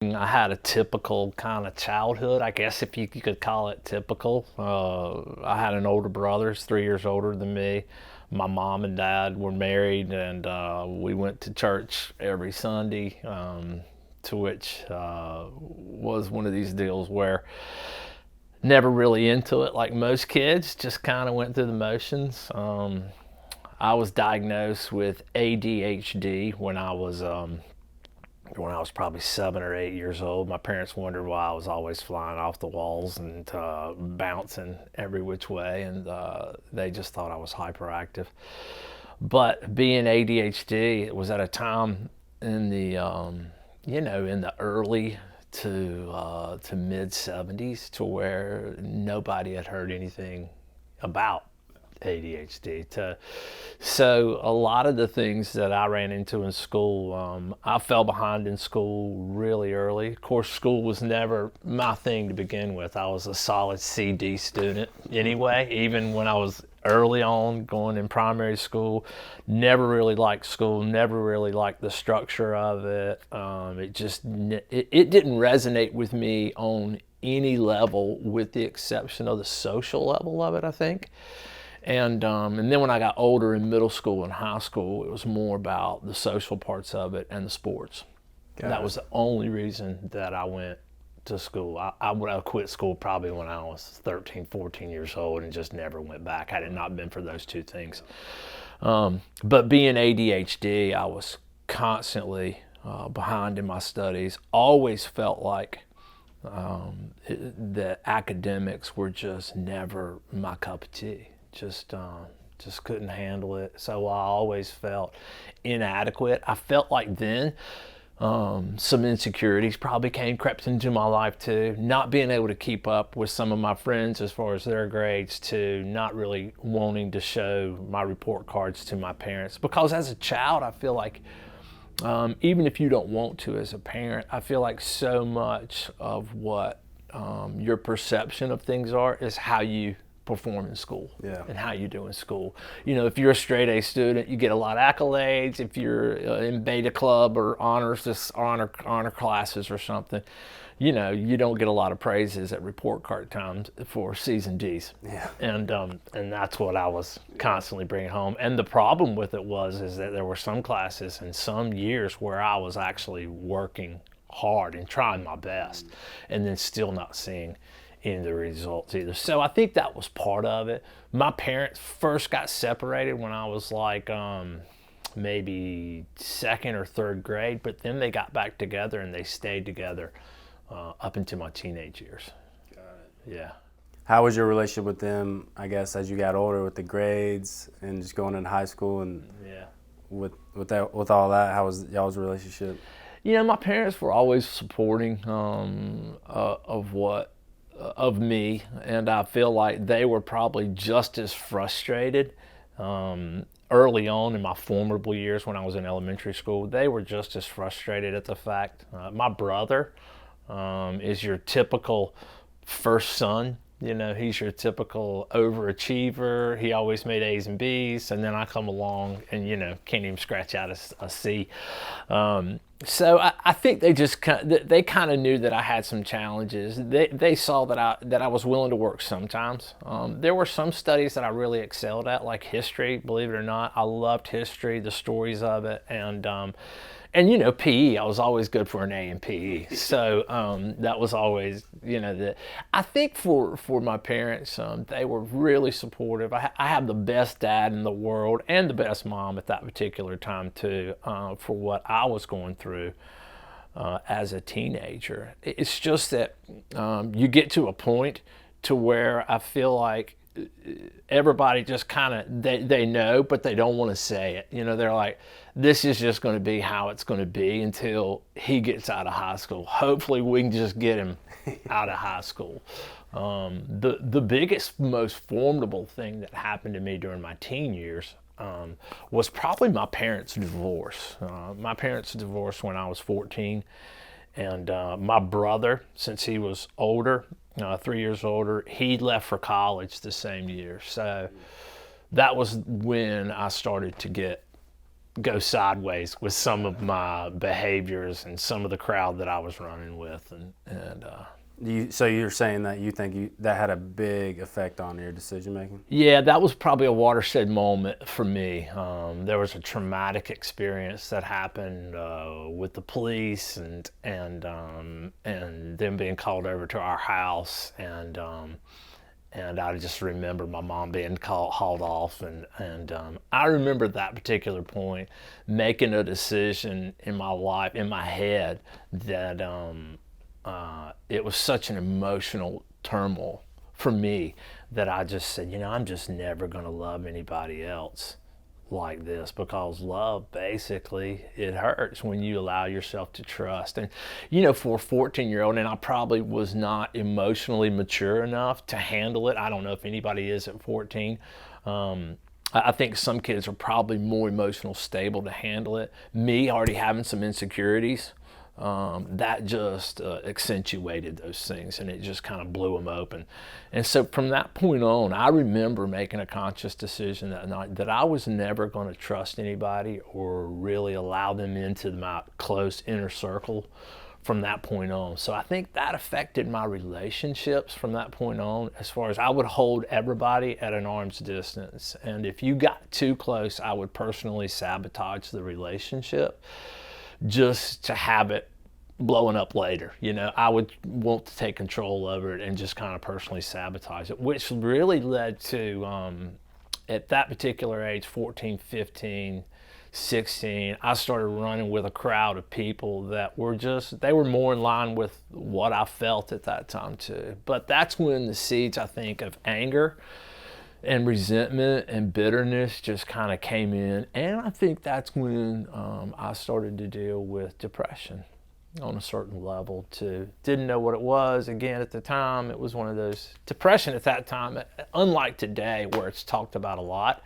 I had a typical kind of childhood, I guess if you could call it typical. I had an older brother, he's 3 years older than me. My mom and dad were married, and we went to church every Sunday, to which was one of these deals where never really into it like most kids, just kind of went through the motions. I was diagnosed with ADHD when I was probably 7 or 8 years old. My parents wondered why I was always flying off the walls and bouncing every which way, and they just thought I was hyperactive. But being ADHD, it was at a time in the in the early to mid 70s, to where nobody had heard anything about ADHD. So a lot of the things that I ran into in school, I fell behind in school really early. Of course, school was never my thing to begin with. I was a solid CD student anyway, even when I was early on going in primary school. Never really liked school, never really liked the structure of it. It didn't resonate with me on any level, with the exception of the social level of it, I think. And then when I got older in middle school and high school, it was more about the social parts of it and the sports. That was the only reason that I went to school. I would have quit school probably when I was 13, 14 years old, and just never went back had it not been for those two things. But being ADHD, I was constantly behind in my studies. Always felt like the academics were just never my cup of tea. Just couldn't handle it. So I always felt inadequate. I felt like then some insecurities probably crept into my life too. Not being able to keep up with some of my friends as far as their grades, to not really wanting to show my report cards to my parents. Because as a child, I feel like even if you don't want to as a parent, I feel like so much of what your perception of things are is how you perform in school. Yeah. And how you do in school. If you're a straight A student, you get a lot of accolades. If you're in beta club or honor classes or something, you don't get a lot of praises at report card times for C's and D's. Yeah. And that's what I was constantly bringing home. And the problem with it is that there were some classes and some years where I was actually working hard and trying my best, and then still not seeing in the results either. So I think that was part of it. My parents first got separated when I was like maybe second or third grade, but then they got back together and they stayed together up into my teenage years. Got it. Yeah. How was your relationship with them, I guess, as you got older, with the grades and just going into high school, and Yeah. with all that, how was y'all's relationship? My parents were always supporting of me, and I feel like they were probably just as frustrated early on in my formidable years when I was in elementary school. They were just as frustrated at the fact. My brother is your typical first son. He's your typical overachiever. He always made A's and B's, and then I come along and can't even scratch out a C. So I think they kind of knew that I had some challenges. They saw that I was willing to work sometimes. There were some studies that I really excelled at, like history. Believe it or not, I loved history, the stories of it, and PE. I was always good for an A in PE. So that was always I think for my parents, they were really supportive. I have the best dad in the world and the best mom at that particular time too, for what I was going through as a teenager. It's just that you get to a point to where I feel like everybody just kind of they know, but they don't want to say it. They're like, this is just going to be how it's going to be until he gets out of high school. Hopefully we can just get him out of high school. The biggest, most formidable thing that happened to me during my teen years was probably my parents' divorce. My parents divorced when I was 14, and my brother, since he was older, 3 years older, he left for college the same year. So that was when I started to get go sideways with some of my behaviors and some of the crowd that I was running with, and So you're saying that you think that had a big effect on your decision making? yeah, that was probably a watershed moment for me. There was a traumatic experience that happened with the police, and them being called over to our house, and I just remember my mom being hauled off, and I remember that particular point, making a decision in my life, in my head, that it was such an emotional turmoil for me that I just said, I'm just never going to love anybody else like this, because love, basically, it hurts when you allow yourself to trust. And for a 14-year-old, and I probably was not emotionally mature enough to handle it. I don't know if anybody is at 14. I think some kids are probably more emotional stable to handle it. Me already having some insecurities, that just accentuated those things, and it just kind of blew them open. And so from that point on, I remember making a conscious decision that night that I was never going to trust anybody or really allow them into my close inner circle from that point on. So I think that affected my relationships from that point on, as far as I would hold everybody at an arm's distance. And if you got too close, I would personally sabotage the relationship just to have it blowing up later. I would want to take control over it and just kind of personally sabotage it, which really led to, at that particular age, 14, 15, 16, I started running with a crowd of people that they were more in line with what I felt at that time too. But that's when the seeds, I think, of anger and resentment and bitterness just kind of came in. And I think that's when I started to deal with depression on a certain level too. Didn't know what it was. Again, at the time, it was one of those, depression at that time, unlike today where it's talked about a lot,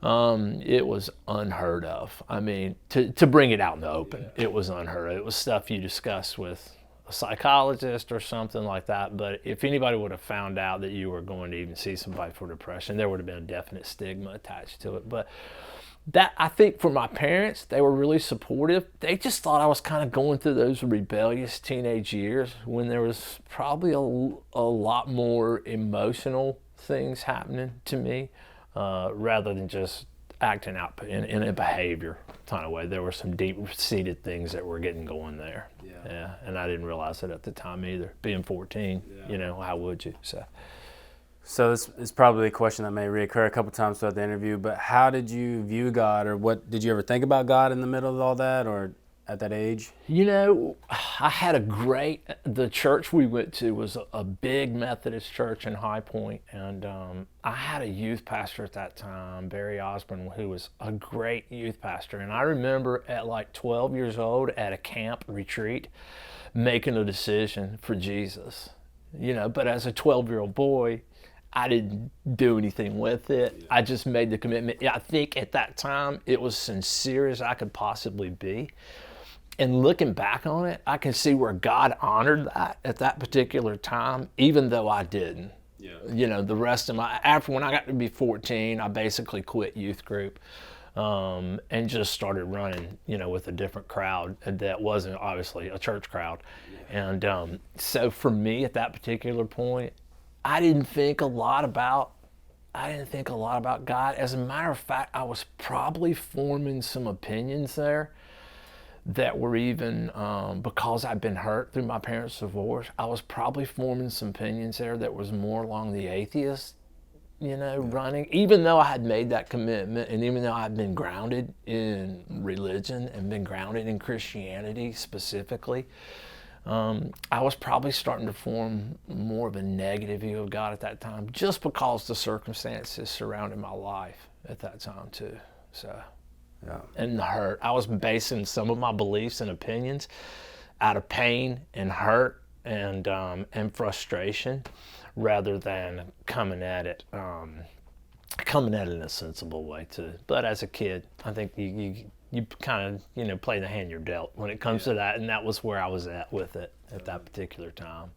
it was unheard of. I mean, to bring it out in the open, it was unheard of. It was stuff you discussed with a psychologist or something like that. But if anybody would have found out that you were going to even see somebody for depression, there would have been a definite stigma attached to it. But that, I think, for my parents, they were really supportive. They just thought I was kind of going through those rebellious teenage years when there was probably a lot more emotional things happening to me, rather than just acting out in a behavior kind of way. There were some deep-seated things that were getting going there. Yeah, and I didn't realize it at the time either. Being 14, how would you? So this is probably a question that may reoccur a couple times throughout the interview, but how did you view God, or what did you ever think about God in the middle of all that, or at that age? I had the church we went to was a big Methodist church in High Point, and I had a youth pastor at that time, Barry Osborne, who was a great youth pastor. And I remember at like 12 years old at a camp retreat making a decision for Jesus, but as a 12-year-old boy, I didn't do anything with it. I just made the commitment. I think at that time it was sincere as I could possibly be. And looking back on it, I can see where God honored that at that particular time, even though I didn't. The rest of when I got to be 14, I basically quit youth group, and just started running, with a different crowd that wasn't obviously a church crowd. And so for me at that particular point, I didn't think a lot about God. As a matter of fact, I was probably forming some opinions there that were even, because I'd been hurt through my parents' divorce, I was probably forming some opinions there that was more along the atheist, running. Even though I had made that commitment, and even though I'd been grounded in religion and been grounded in Christianity specifically, I was probably starting to form more of a negative view of God at that time, just because the circumstances surrounding my life at that time too. So, and the hurt. I was basing some of my beliefs and opinions out of pain and hurt and frustration, rather than coming at it in a sensible way too. But as a kid, I think you kind of, play the hand you're dealt when it comes to that, and that was where I was at with it at that particular time.